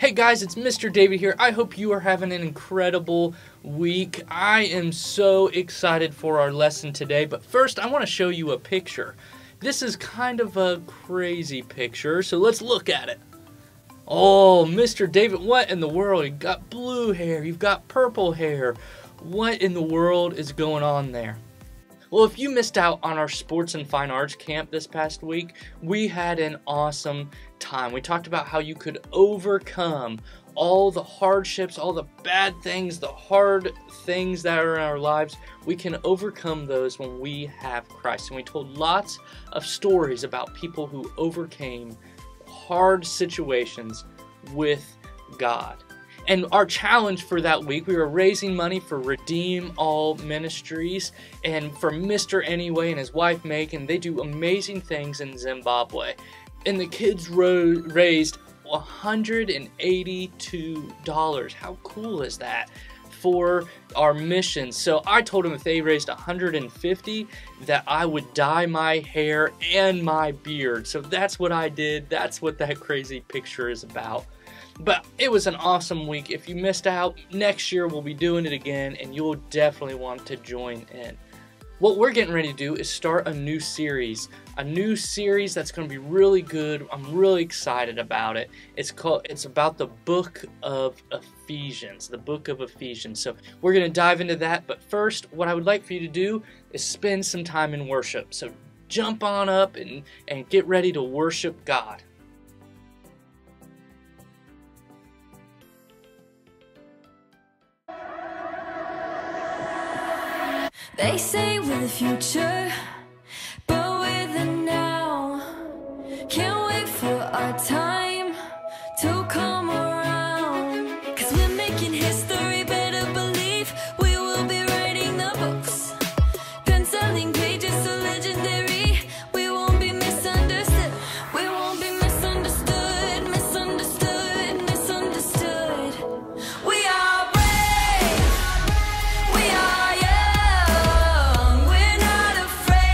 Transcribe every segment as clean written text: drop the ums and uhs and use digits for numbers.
Hey guys, it's Mr. David here. I hope you are having an incredible week. I am so excited for our lesson today, but first I want to show you a picture. This is kind of a crazy picture, so let's look at it. Oh, Mr. David, what in the world? You've got blue hair, you've got purple hair. What in the world is going on there? Well, if you missed out on our sports and fine arts camp this past week, we had an awesome time. We talked about how you could overcome all the hardships, all the bad things, the hard things that are in our lives. We can overcome those when we have Christ. And we told lots of stories about people who overcame hard situations with God. And our challenge for that week, we were raising money for Redeem All Ministries and for Mr. Anyway and his wife Megan. They do amazing things in Zimbabwe. And the kids raised $182. How cool is that for our mission? So I told them if they raised $150 that I would dye my hair and my beard. So that's what I did. That's what that crazy picture is about. But it was an awesome week. If you missed out, next year we'll be doing it again and you'll definitely want to join in. What we're getting ready to do is start a new series that's going to be really good. I'm really excited about it. It's about the book of Ephesians, So we're going to dive into that, but first what I would like for you to do is spend some time in worship. So jump on up and get ready to worship God. They say we're the future, but we're the now. Can't wait for our time to come around. 'Cause we're making history, better believe we will be writing the books. Penciling pages so legendary, we won't be misunderstood. We won't be misunderstood, misunderstood, misunderstood. We are brave, we are young. We're not afraid.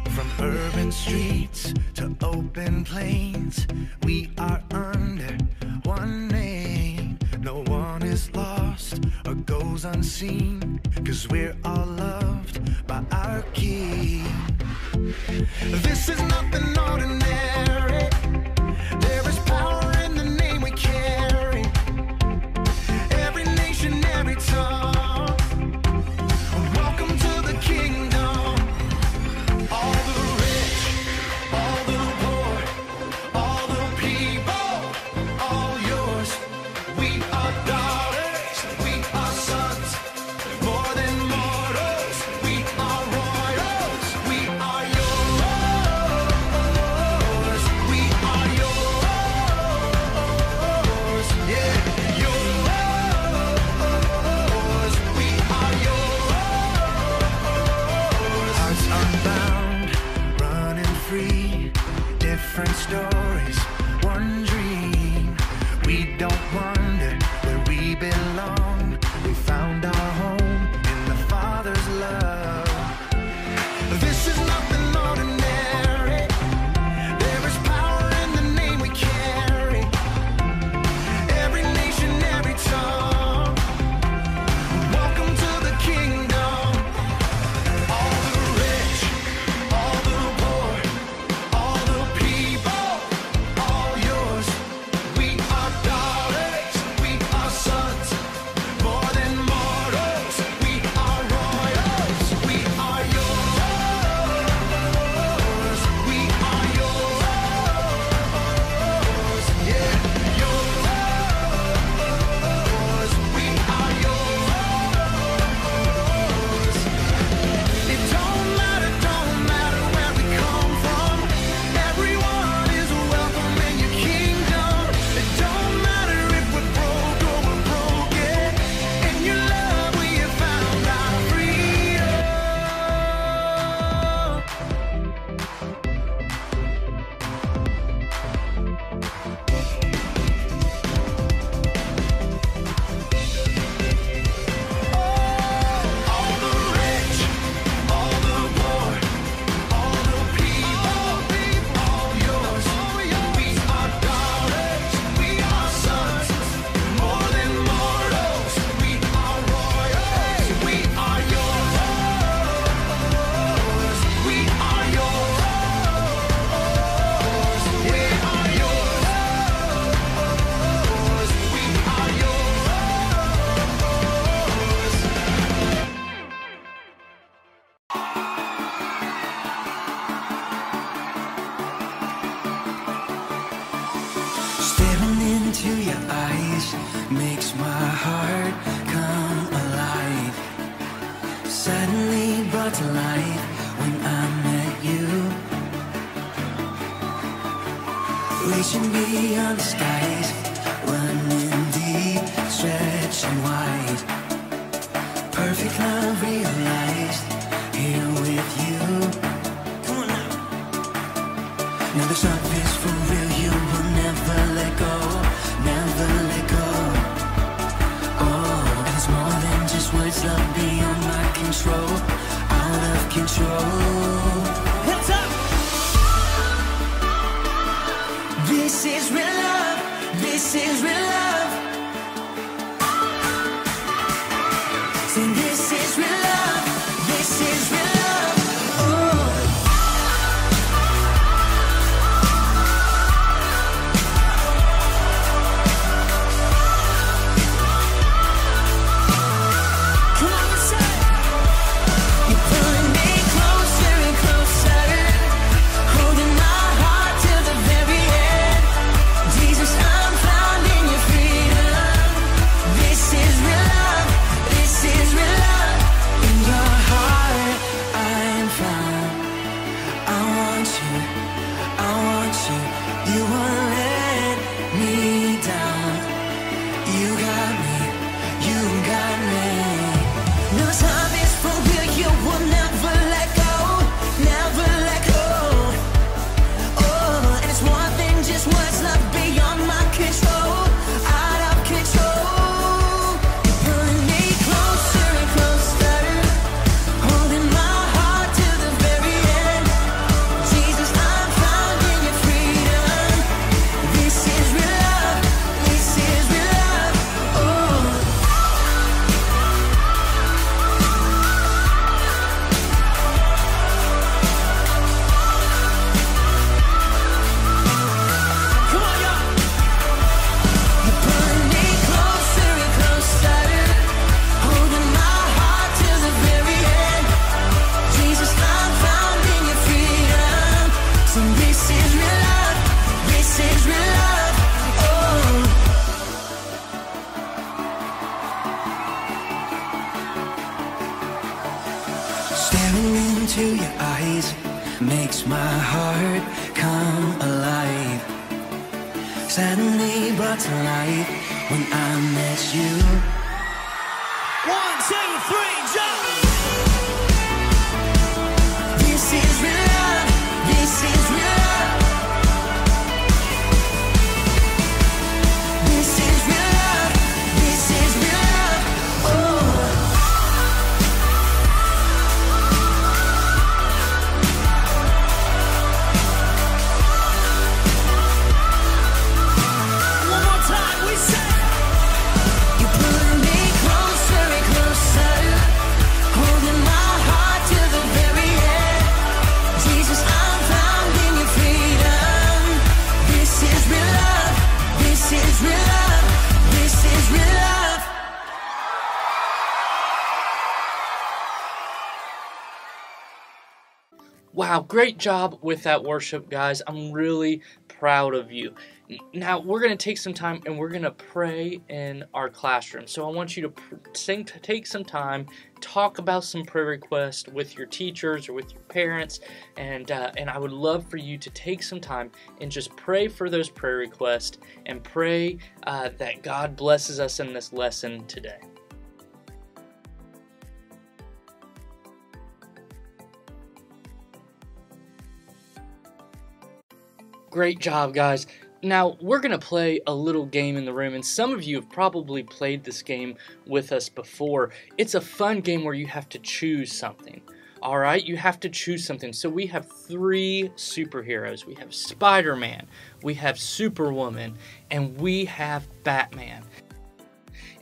From urban streets to open plains, we are under one name. No one is lost or goes unseen, 'cause we're all loved by our King. This is nothing ordinary. There is power in the name we carry. Every nation, every tongue, welcome to the kingdom. All the rich, all the poor, all the people, all yours. We are daughters, we are sons, more than mortals. We are royals, we are yours. We are yours, yeah, yours. We are yours. Hearts unbound, running free, different stories, one dream. We don't wonder where we belong. We found our home in the Father's love. This is nothing ordinary. There is power in the name we carry. Every nation, every tongue, welcome to the kingdom. All the rich, all the poor, all the people, all yours. We are daughters, we are sons, more than mortals. We are royals, we are yours. We are yours, yeah, yours. We are yours. It don't matter where we come from. Everyone is welcome in your kingdom. It don't matter if we're broke or we're broken. In your love we have found our freedom. All the rich, all the poor, all the people, all yours. We are daughters, we are sons, more than mortals. We are royals, we are yours. We are yours, we are yours. We are Staring into your eyes makes my heart come alive. Suddenly brought to life when I met you. Reaching beyond the skies, running deep, stretching wide. Perfect love realized here with you. Come on now. Now this love is for real, you will never let go, never let go. Oh, and it's more than just words, love beyond my control, out of control. Hands up! This is real love, this is real love. Say this is real love, this is real love. Oh. Come on, let's say. You're pulling me closer. Running into your eyes makes my heart come alive. Suddenly brought to life when I met you. 1, 2, 3, jump! This is real love. This is real love. This is real love. This is real love. Oh. One more time, we say. You pull me closer and closer, holding my heart to the very end. Jesus, I'm found in your freedom. This is real love. This is real love. This is real love. Wow, great job with that worship, guys. I'm really proud of you. Now, we're going to take some time and we're going to pray in our classroom. So I want you to take some time, talk about some prayer requests with your teachers or with your parents, and I would love for you to take some time and just pray for those prayer requests and pray that God blesses us in this lesson today. Great job, guys. Now, we're going to play a little game in the room, and some of you have probably played this game with us before. It's a fun game where you have to choose something. All right, you have to choose something. So we have 3 superheroes. We have Spider-Man, we have Superwoman, and we have Batman.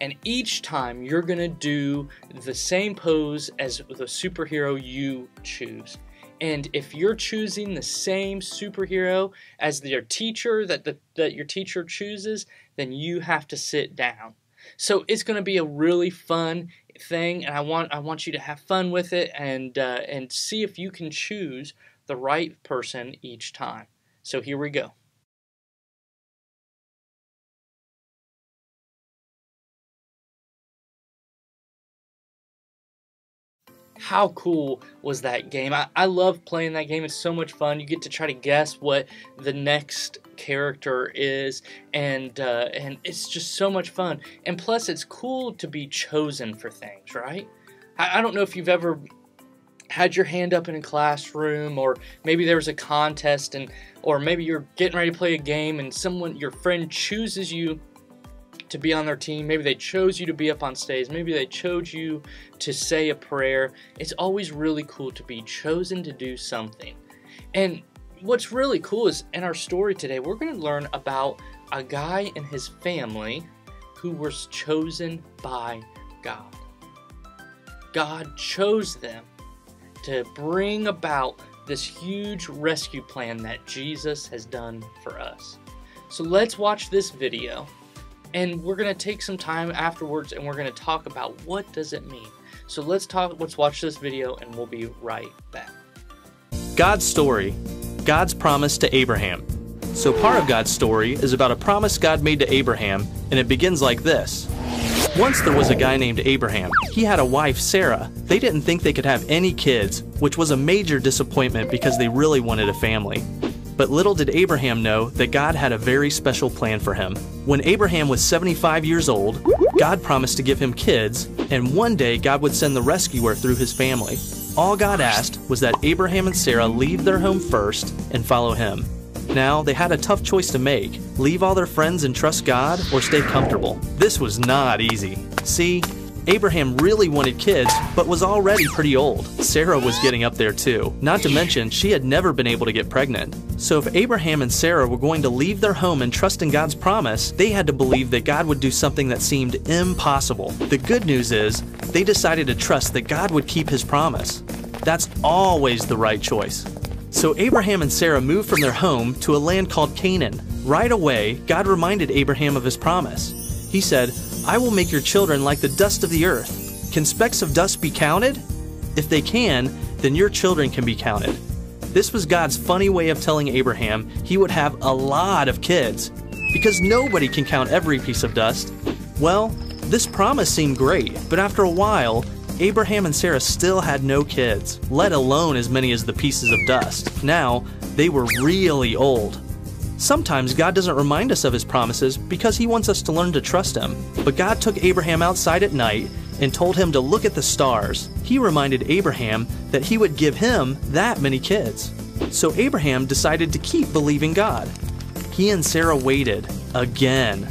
And each time you're going to do the same pose as the superhero you choose. And if you're choosing the same superhero as your teacher that your teacher chooses, then you have to sit down. So it's going to be a really fun thing, and I want you to have fun with it and see if you can choose the right person each time. So here we go. How cool was that game? I love playing that game. It's so much fun. You get to try to guess what the next character is, and it's just so much fun. And plus, it's cool to be chosen for things, right? I don't know if you've ever had your hand up in a classroom, or maybe there was a contest, or maybe you're getting ready to play a game, and your friend chooses you to be on their team. Maybe they chose you to be up on stage. Maybe they chose you to say a prayer. It's always really cool to be chosen to do something. And what's really cool is in our story today, we're going to learn about a guy and his family who was chosen by God. God chose them to bring about this huge rescue plan that Jesus has done for us. So let's watch this video. And we're going to take some time afterwards and we're going to talk about what does it mean. So let's watch this video and we'll be right back. God's story, God's promise to Abraham. So part of God's story is about a promise God made to Abraham, and it begins like this. Once there was a guy named Abraham. He had a wife, Sarah. They didn't think they could have any kids, which was a major disappointment because they really wanted a family. But little did Abraham know that God had a very special plan for him. When Abraham was 75 years old, God promised to give him kids, and one day God would send the rescuer through his family. All God asked was that Abraham and Sarah leave their home first and follow him. Now, they had a tough choice to make: leave all their friends and trust God, or stay comfortable. This was not easy. See, Abraham really wanted kids, but was already pretty old. Sarah was getting up there too. Not to mention, she had never been able to get pregnant. So if Abraham and Sarah were going to leave their home and trust in God's promise, they had to believe that God would do something that seemed impossible. The good news is, they decided to trust that God would keep his promise. That's always the right choice. So Abraham and Sarah moved from their home to a land called Canaan. Right away, God reminded Abraham of his promise. He said, "I will make your children like the dust of the earth." Can specks of dust be counted? If they can, then your children can be counted. This was God's funny way of telling Abraham he would have a lot of kids, because nobody can count every piece of dust. Well, this promise seemed great, but after a while, Abraham and Sarah still had no kids, let alone as many as the pieces of dust. Now, they were really old. Sometimes God doesn't remind us of his promises because he wants us to learn to trust him. But God took Abraham outside at night and told him to look at the stars. He reminded Abraham that he would give him that many kids. So Abraham decided to keep believing God. He and Sarah waited again.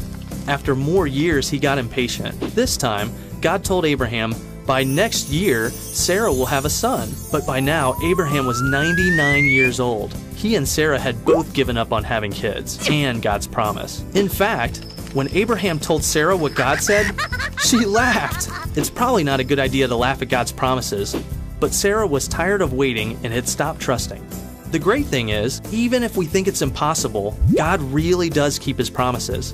After more years, he got impatient. This time, God told Abraham, by next year, Sarah will have a son. But by now, Abraham was 99 years old. He and Sarah had both given up on having kids and God's promise. In fact, when Abraham told Sarah what God said, she laughed. It's probably not a good idea to laugh at God's promises, but Sarah was tired of waiting and had stopped trusting. The great thing is, even if we think it's impossible, God really does keep his promises.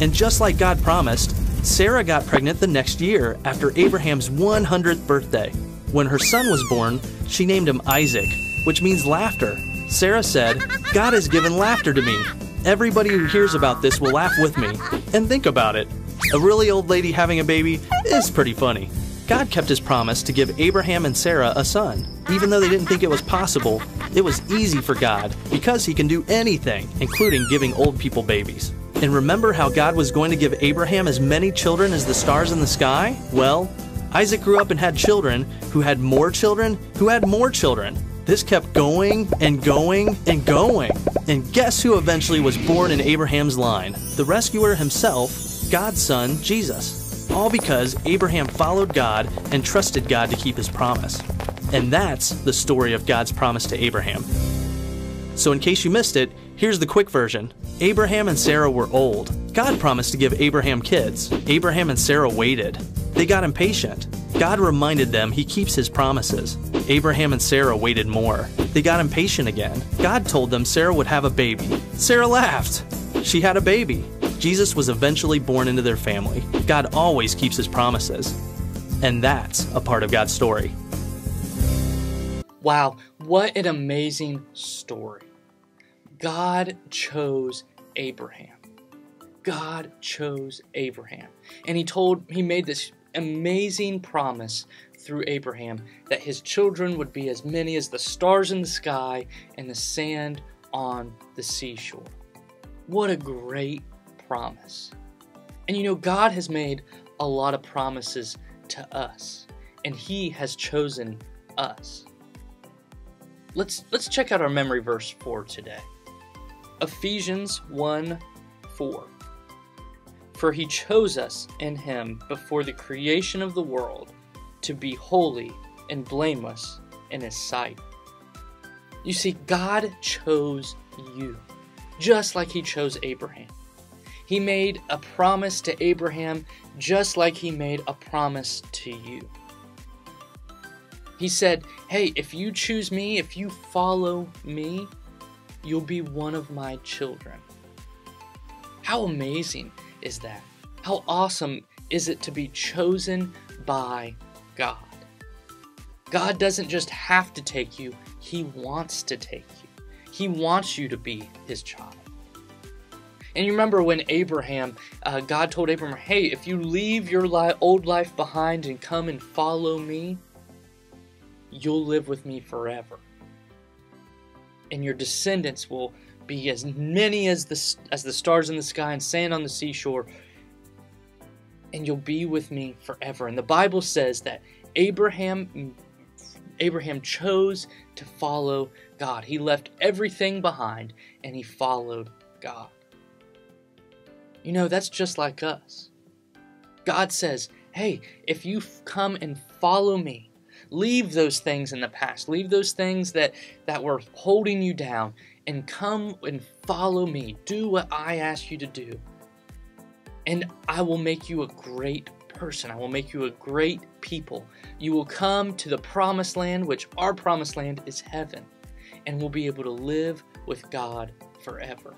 And just like God promised, Sarah got pregnant the next year after Abraham's 100th birthday. When her son was born, she named him Isaac, which means laughter. Sarah said, God has given laughter to me. Everybody who hears about this will laugh with me. And think about it. A really old lady having a baby is pretty funny. God kept his promise to give Abraham and Sarah a son. Even though they didn't think it was possible, it was easy for God because he can do anything, including giving old people babies. And remember how God was going to give Abraham as many children as the stars in the sky? Well, Isaac grew up and had children who had more children who had more children. This kept going and going and going. And guess who eventually was born in Abraham's line? The rescuer himself, God's son, Jesus. All because Abraham followed God and trusted God to keep his promise. And that's the story of God's promise to Abraham. So in case you missed it, here's the quick version. Abraham and Sarah were old. God promised to give Abraham kids. Abraham and Sarah waited. They got impatient. God reminded them he keeps his promises. Abraham and Sarah waited more. They got impatient again. God told them Sarah would have a baby. Sarah laughed. She had a baby. Jesus was eventually born into their family. God always keeps his promises. And that's a part of God's story. Wow, what an amazing story. God chose Abraham. God chose Abraham. And he made this amazing promise through Abraham that his children would be as many as the stars in the sky and the sand on the seashore. What a great promise. And you know, God has made a lot of promises to us, and he has chosen us. Let's check out our memory verse for today. Ephesians 1:4. For he chose us in him before the creation of the world to be holy and blameless in his sight. You see, God chose you, just like he chose Abraham. He made a promise to Abraham just like he made a promise to you. He said, hey, if you choose me, if you follow me, you'll be one of my children. How amazing is that? How awesome is it to be chosen by God? God doesn't just have to take you, he wants to take you. He wants you to be his child. And you remember when God told Abraham, hey, if you leave your old life behind and come and follow me, you'll live with me forever. And your descendants will be as many as the stars in the sky and sand on the seashore. And you'll be with me forever. And the Bible says that Abraham chose to follow God. He left everything behind and he followed God. You know, that's just like us. God says, hey, if you come and follow me, leave those things in the past. Leave those things that were holding you down and come and follow me. Do what I ask you to do. And I will make you a great person. I will make you a great people. You will come to the promised land, which our promised land is heaven. And we'll be able to live with God forever.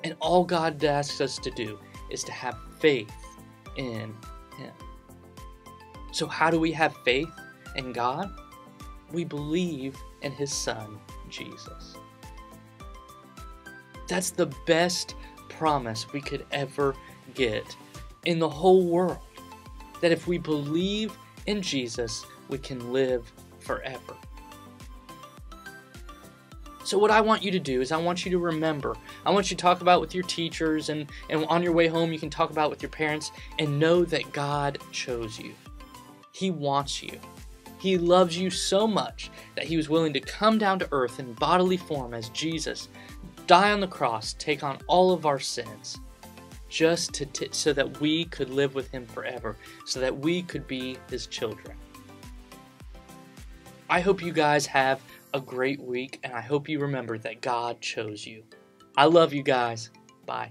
And all God asks us to do is to have faith in him. So how do we have faith in God? We believe in his son, Jesus. That's the best promise we could ever get in the whole world. that if we believe in Jesus, we can live forever. So what I want you to do is I want you to remember, I want you to talk about with your teachers, and on your way home you can talk about with your parents, and know that God chose you. He wants you. He loves you so much that He was willing to come down to earth in bodily form as Jesus, die on the cross, take on all of our sins, just so that we could live with Him forever, so that we could be His children. I hope you guys have a great week, and I hope you remember that God chose you. I love you guys. Bye.